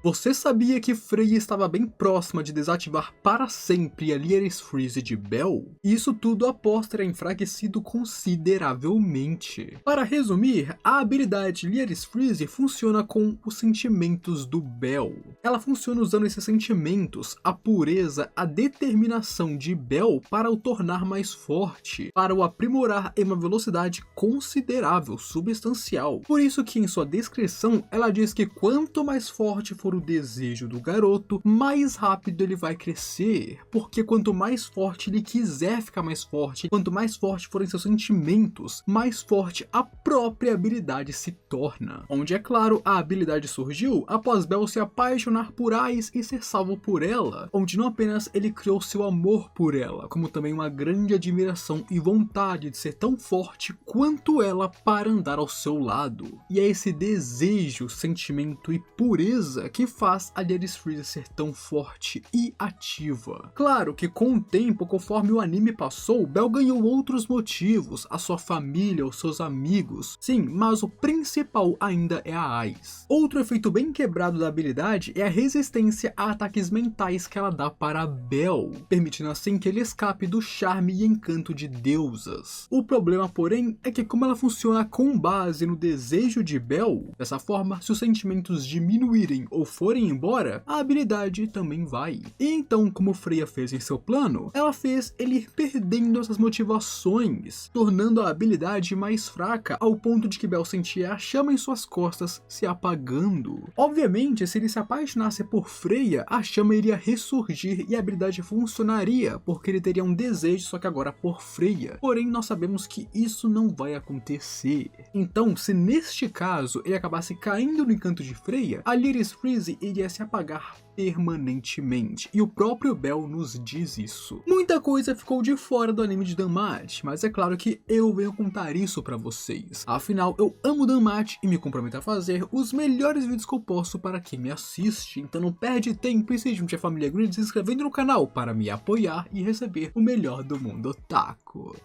Você sabia que Freya estava bem próxima de desativar para sempre a Lyris Freeze de Bell? Isso tudo após ter enfraquecido consideravelmente. Para resumir, a habilidade Lyris Freeze funciona com os sentimentos do Bell. Ela funciona usando esses sentimentos, a pureza, a determinação de Bell para o tornar mais forte, para o aprimorar em uma velocidade considerável, substancial. Por isso que em sua descrição ela diz que quanto mais forte for o desejo do garoto, mais rápido ele vai crescer, porque quanto mais forte ele quiser ficar mais forte, quanto mais forte forem seus sentimentos, mais forte a própria habilidade se torna. Onde, é claro, a habilidade surgiu após Bell se apaixonar por Ais e ser salvo por ela, onde não apenas ele criou seu amor por ela, como também uma grande admiração e vontade de ser tão forte quanto ela para andar ao seu lado. E é esse desejo, sentimento e pureza que faz a Lyris Freeze ser tão forte e ativa. Claro que com o tempo, conforme o anime passou, Bell ganhou outros motivos, a sua família, os seus amigos. Sim, mas o principal ainda é a Ais. Outro efeito bem quebrado da habilidade é a resistência a ataques mentais que ela dá para Bell, permitindo assim que ele escape do charme e encanto de deusas. O problema, porém, é que como ela funciona com base no desejo de Bell, dessa forma, se os sentimentos diminuírem ou forem embora, a habilidade também vai. E então, como Freya fez em seu plano, ela fez ele ir perdendo essas motivações, tornando a habilidade mais fraca ao ponto de que Bell sentia a chama em suas costas se apagando. Obviamente, se ele se apaixonasse por Freya, a chama iria ressurgir e a habilidade funcionaria, porque ele teria um desejo, só que agora por Freya. Porém, nós sabemos que isso não vai acontecer. Então, se neste caso ele acabasse caindo no encanto de Freya, a Lyris Freeze iria se apagar permanentemente, e o próprio Bell nos diz isso. Muita coisa ficou de fora do anime de Danmachi, mas é claro que eu venho contar isso pra vocês. Afinal, eu amo Danmachi e me comprometo a fazer os melhores vídeos que eu posso para quem me assiste, então não perde tempo e se junte à família Grid se inscrevendo no canal para me apoiar e receber o melhor do mundo otaku.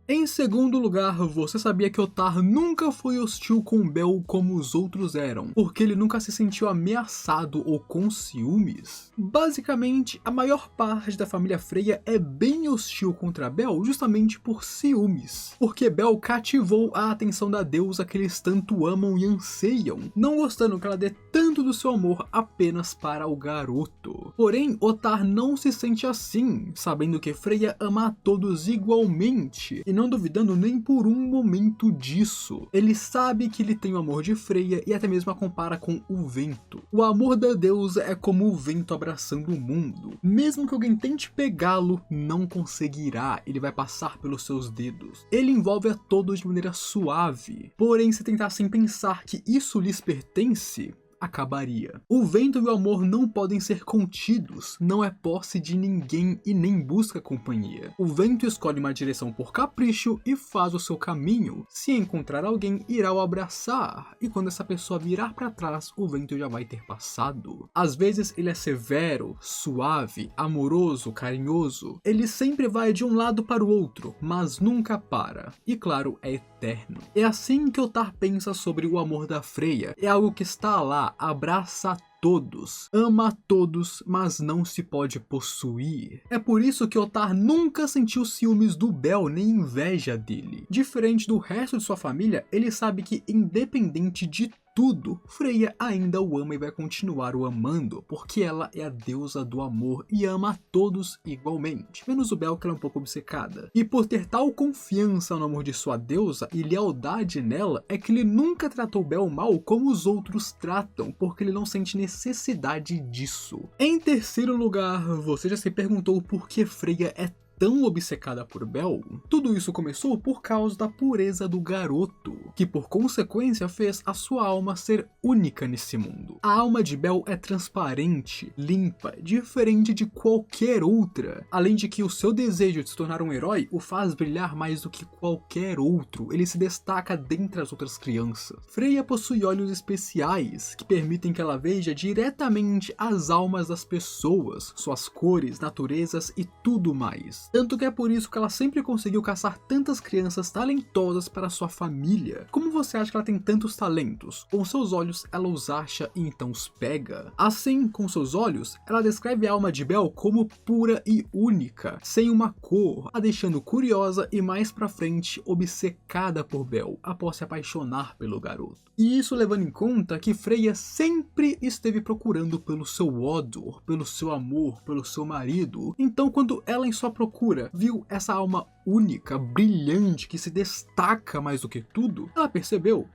Em segundo lugar, você sabia que Otar nunca foi hostil com Bell como os outros eram, porque ele nunca se sentiu ameaçado ou com ciúmes? Basicamente, a maior parte da família Freya é bem hostil contra Bell justamente por ciúmes, porque Bell cativou a atenção da deusa que eles tanto amam e anseiam, não gostando que ela dê tanto do seu amor apenas para o garoto. Porém, Otar não se sente assim, sabendo que Freya ama a todos igualmente, e não duvidando nem por um momento disso. Ele sabe que ele tem o amor de Freya e até mesmo a compara com o vento. O amor da deusa é como o vento abraçando o mundo. Mesmo que alguém tente pegá-lo, não conseguirá, ele vai passar pelos seus dedos. Ele envolve a todos de maneira suave. Porém, se tentassem pensar que isso lhes pertence, acabaria. O vento e o amor não podem ser contidos, não é posse de ninguém e nem busca companhia. O vento escolhe uma direção por capricho e faz o seu caminho. Se encontrar alguém, irá o abraçar, e quando essa pessoa virar para trás, o vento já vai ter passado. Às vezes ele é severo, suave, amoroso, carinhoso. Ele sempre vai de um lado para o outro, mas nunca para. E claro, é eterno. É assim que Otar pensa sobre o amor da Freya. É algo que está lá, abraça a todos, ama a todos, mas não se pode possuir. É por isso que Otar nunca sentiu ciúmes do Bell nem inveja dele. Diferente do resto de sua família, ele sabe que independente de tudo, Freya ainda o ama e vai continuar o amando, porque ela é a deusa do amor e ama a todos igualmente, menos o Bell, que ela é um pouco obcecada. E por ter tal confiança no amor de sua deusa e lealdade nela, é que ele nunca tratou Bell mal como os outros tratam, porque ele não sente necessidade disso. Em terceiro lugar, você já se perguntou por que Freya é tão obcecada por Bell? Tudo isso começou por causa da pureza do garoto, que por consequência fez a sua alma ser única nesse mundo. A alma de Bell é transparente, limpa, diferente de qualquer outra, além de que o seu desejo de se tornar um herói o faz brilhar mais do que qualquer outro. Ele se destaca dentre as outras crianças. Freya possui olhos especiais, que permitem que ela veja diretamente as almas das pessoas, suas cores, naturezas e tudo mais. filhos. Tanto que é por isso que ela sempre conseguiu caçar tantas crianças talentosas para sua família. Como você acha que ela tem tantos talentos? Com seus olhos ela os acha e então os pega. Assim, com seus olhos, ela descreve a alma de Belle como pura e única, sem uma cor, a deixando curiosa e mais pra frente obcecada por Belle, após se apaixonar pelo garoto. E isso levando em conta que Freya sempre esteve procurando pelo seu Odor, pelo seu amor, pelo seu marido. Então quando ela em sua procura viu essa alma única, brilhante, que se destaca mais do que tudo, ela percebeu: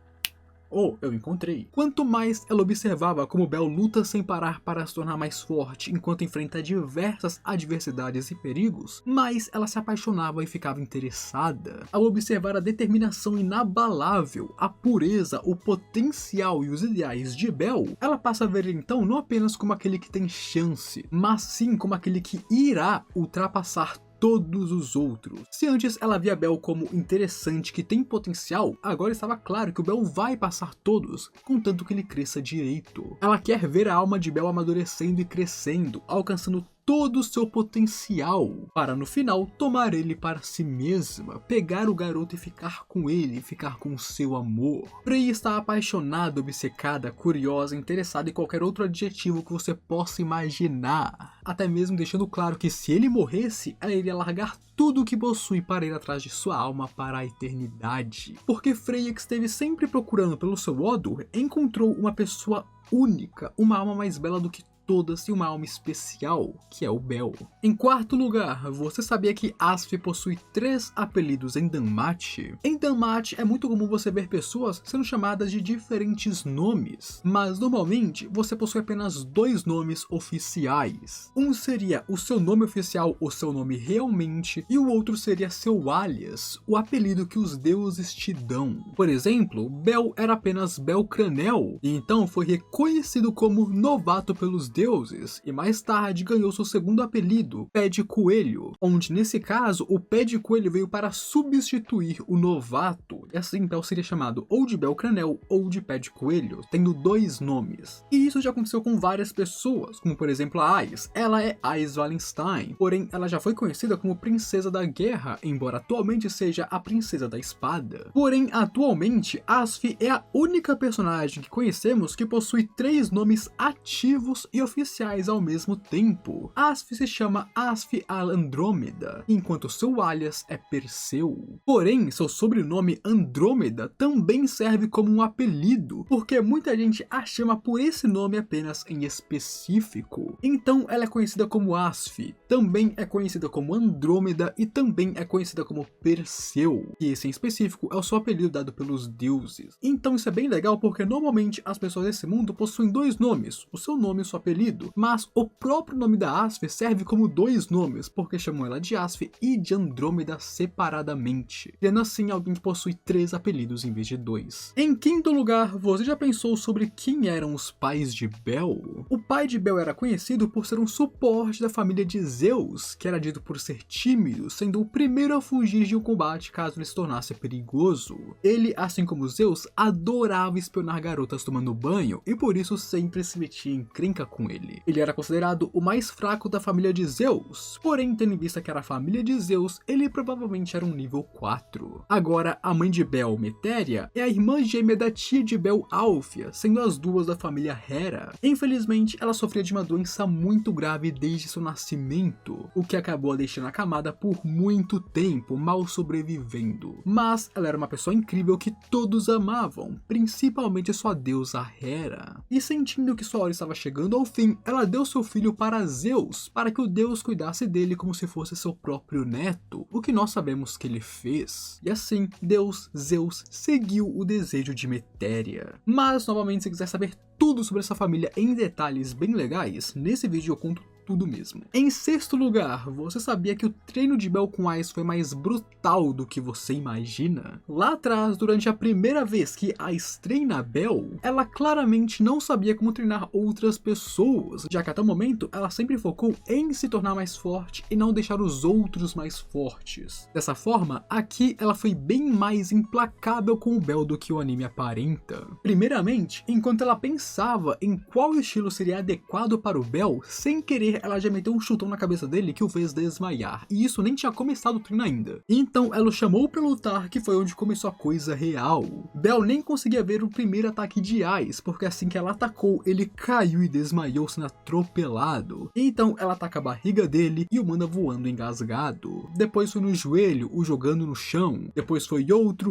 oh, eu encontrei. Quanto mais ela observava como Belle luta sem parar para se tornar mais forte enquanto enfrenta diversas adversidades e perigos, mais ela se apaixonava e ficava interessada. Ao observar a determinação inabalável, a pureza, o potencial e os ideais de Belle, ela passa a ver ele então não apenas como aquele que tem chance, mas sim como aquele que irá ultrapassar todos os outros. Se antes ela via Belle como interessante, que tem potencial, agora estava claro que o Belle vai passar todos, contanto que ele cresça direito. Ela quer ver a alma de Belle amadurecendo e crescendo, alcançando todo o seu potencial, para no final tomar ele para si mesma, pegar o garoto e ficar com ele, ficar com o seu amor. Freya está apaixonada, obcecada, curiosa, interessada em qualquer outro adjetivo que você possa imaginar, até mesmo deixando claro que se ele morresse, ela iria largar tudo o que possui para ir atrás de sua alma para a eternidade. Porque Freya, que esteve sempre procurando pelo seu Odor, encontrou uma pessoa única, uma alma mais bela do que todas e uma alma especial, que é o Belle. Em quarto lugar, você sabia que Asf possui 3 apelidos em Danmath? Em Danmath é muito comum você ver pessoas sendo chamadas de diferentes nomes, mas normalmente você possui apenas 2 nomes oficiais. Um seria o seu nome oficial, o seu nome realmente, e o outro seria seu alias, o apelido que os deuses te dão. Por exemplo, Belle era apenas Belle Cranel, e então foi reconhecido como novato pelos deuses, e mais tarde ganhou seu segundo apelido, Pé de Coelho, onde nesse caso o Pé de Coelho veio para substituir o novato, e assim Belle seria chamado ou de Belle Cranel ou de Pé de Coelho, tendo 2 nomes. E isso já aconteceu com várias pessoas, como por exemplo a Ais. Ela é Ais Wallenstein, porém ela já foi conhecida como Princesa da Guerra, embora atualmente seja a Princesa da Espada. Porém, atualmente, Asf é a única personagem que conhecemos que possui 3 nomes ativos e oficiais ao mesmo tempo. Asf se chama Asf Andrômeda, enquanto seu alias é Perseu. Porém, seu sobrenome Andrômeda também serve como um apelido, porque muita gente a chama por esse nome apenas em específico. Então ela é conhecida como Asf, também é conhecida como Andrômeda e também é conhecida como Perseu, e esse em específico é o seu apelido dado pelos deuses. Então isso é bem legal porque normalmente as pessoas desse mundo possuem 2 nomes, o seu nome e o seu apelido, mas o próprio nome da Asf serve como 2 nomes, porque chamam ela de Asf e de Andrômeda separadamente, sendo assim alguém que possui 3 apelidos em vez de 2. Em quinto lugar, você já pensou sobre quem eram os pais de Belle? O pai de Belle era conhecido por ser um suporte da família de Zeus, que era dito por ser tímido, sendo o primeiro a fugir de um combate caso ele se tornasse perigoso. Ele, assim como Zeus, adorava espionar garotas tomando banho e por isso sempre se metia em encrenca com ele. Ele era considerado o mais fraco da família de Zeus, porém, tendo em vista que era a família de Zeus, ele provavelmente era um nível 4. Agora, a mãe de Belle, Metéria, é a irmã gêmea da tia de Belle, Álfia, sendo as duas da família Hera. Infelizmente, ela sofria de uma doença muito grave desde seu nascimento, o que acabou a deixando acamada por muito tempo, mal sobrevivendo. Mas ela era uma pessoa incrível que todos amavam, principalmente sua deusa Hera. E sentindo que sua hora estava chegando ao fim, ela deu seu filho para Zeus, para que o deus cuidasse dele como se fosse seu próprio neto, o que nós sabemos que ele fez. E assim, Zeus seguiu o desejo de Metéria. Mas, novamente, se quiser saber tudo sobre essa família em detalhes bem legais, nesse vídeo eu conto tudo mesmo. Em sexto lugar, você sabia que o treino de Belle com Ais foi mais brutal do que você imagina? Lá atrás, durante a primeira vez que Ais treina Belle, ela claramente não sabia como treinar outras pessoas, já que até o momento ela sempre focou em se tornar mais forte e não deixar os outros mais fortes. Dessa forma, aqui ela foi bem mais implacável com o Belle do que o anime aparenta. Primeiramente, enquanto ela pensava em qual estilo seria adequado para o Belle, sem querer primeira, ela já meteu um chutão na cabeça dele que o fez desmaiar, e isso nem tinha começado o treino ainda. Então ela o chamou pra lutar, que foi onde começou a coisa real. Bell nem conseguia ver o primeiro ataque de Ice, porque assim que ela atacou, ele caiu e desmaiou sendo atropelado. Então ela ataca a barriga dele e o manda voando engasgado. Depois foi no joelho, o jogando no chão. Depois foi outro.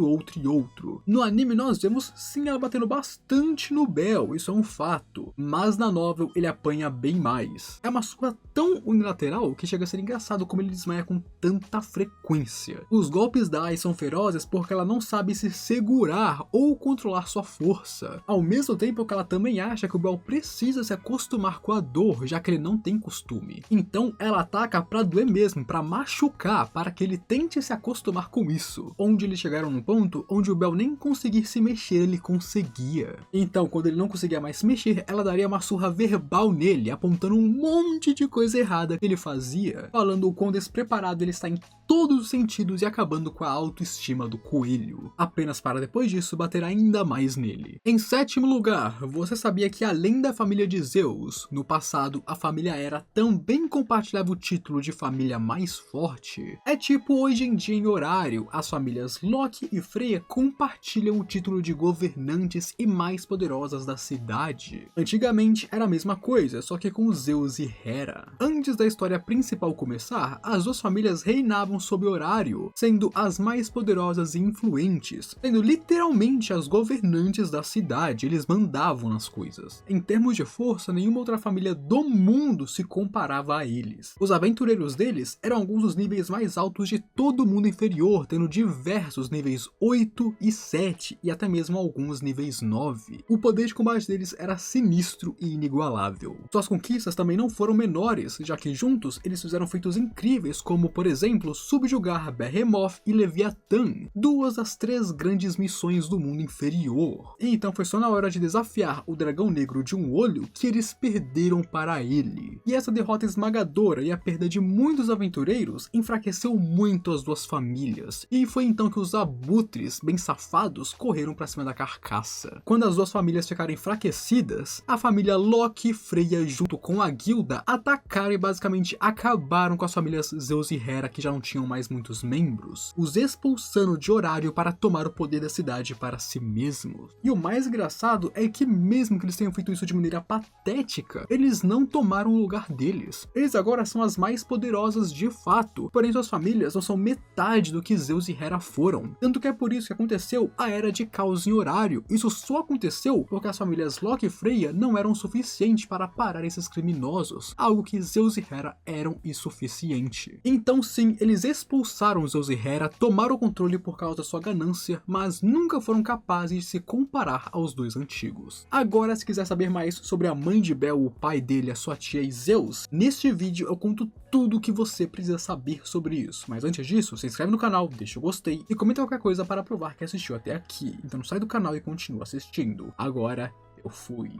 No anime nós vemos sim ela batendo bastante no Bell, isso é um fato. Mas na novel ele apanha bem mais. É uma surra tão unilateral que chega a ser engraçado como ele desmaia com tanta frequência. Os golpes da Ai são ferozes porque ela não sabe se segurar ou controlar sua força. Ao mesmo tempo que ela também acha que o Bell precisa se acostumar com a dor, já que ele não tem costume. Então ela ataca pra doer mesmo, pra machucar, para que ele tente se acostumar com isso. Onde eles chegaram num ponto onde o Bell nem conseguir se mexer ele conseguia. Então quando ele não conseguia mais se mexer, ela daria uma surra verbal nele, apontando um monte de coisa errada que ele fazia, falando o quão despreparado ele está em todos os sentidos e acabando com a autoestima do coelho, apenas para depois disso bater ainda mais nele. Em sétimo lugar, você sabia que além da família de Zeus, no passado a família Hera também compartilhava o título de família mais forte? É tipo hoje em dia em horário, as famílias Loki e Freya compartilham o título de governantes e mais poderosas da cidade. Antigamente era a mesma coisa, só que com Zeus e Hera. Antes da história principal começar, as duas famílias reinavam sob horário, sendo as mais poderosas e influentes, sendo literalmente as governantes da cidade, eles mandavam nas coisas. Em termos de força, nenhuma outra família do mundo se comparava a eles. Os aventureiros deles eram alguns dos níveis mais altos de todo o mundo inferior, tendo diversos níveis 8 e 7 e até mesmo alguns níveis 9. O poder de combate deles era sinistro e inigualável. Suas conquistas também não foram menores, já que juntos eles fizeram feitos incríveis como, por exemplo, subjugar Behemoth e Leviatã, duas das 3 grandes missões do mundo inferior. E então foi só na hora de desafiar o dragão negro de um olho que eles perderam para ele. E essa derrota esmagadora e a perda de muitos aventureiros enfraqueceu muito as duas famílias. E foi então que os abutres, bem safados, correram para cima da carcaça. Quando as duas famílias ficaram enfraquecidas, a família Loki e Freya junto com a guilda atacaram e basicamente acabaram com as famílias Zeus e Hera que já não tinham mais muitos membros, os expulsando de horário para tomar o poder da cidade para si mesmos. E o mais engraçado é que mesmo que eles tenham feito isso de maneira patética, eles não tomaram o lugar deles. Eles agora são as mais poderosas de fato, porém suas famílias não são metade do que Zeus e Hera foram. Tanto que é por isso que aconteceu a Era de Caos em horário. Isso só aconteceu porque as famílias Loki e Freya não eram suficientes para parar esses criminosos, algo que Zeus e Hera eram insuficiente. Então sim, eles expulsaram Zeus e Hera, tomaram o controle por causa da sua ganância, mas nunca foram capazes de se comparar aos dois antigos. Agora, se quiser saber mais sobre a mãe de Bell, o pai dele, a sua tia e Zeus, neste vídeo eu conto tudo o que você precisa saber sobre isso. Mas antes disso, se inscreve no canal, deixa o gostei e comenta qualquer coisa para provar que assistiu até aqui. Então sai do canal e continua assistindo. Agora, eu fui.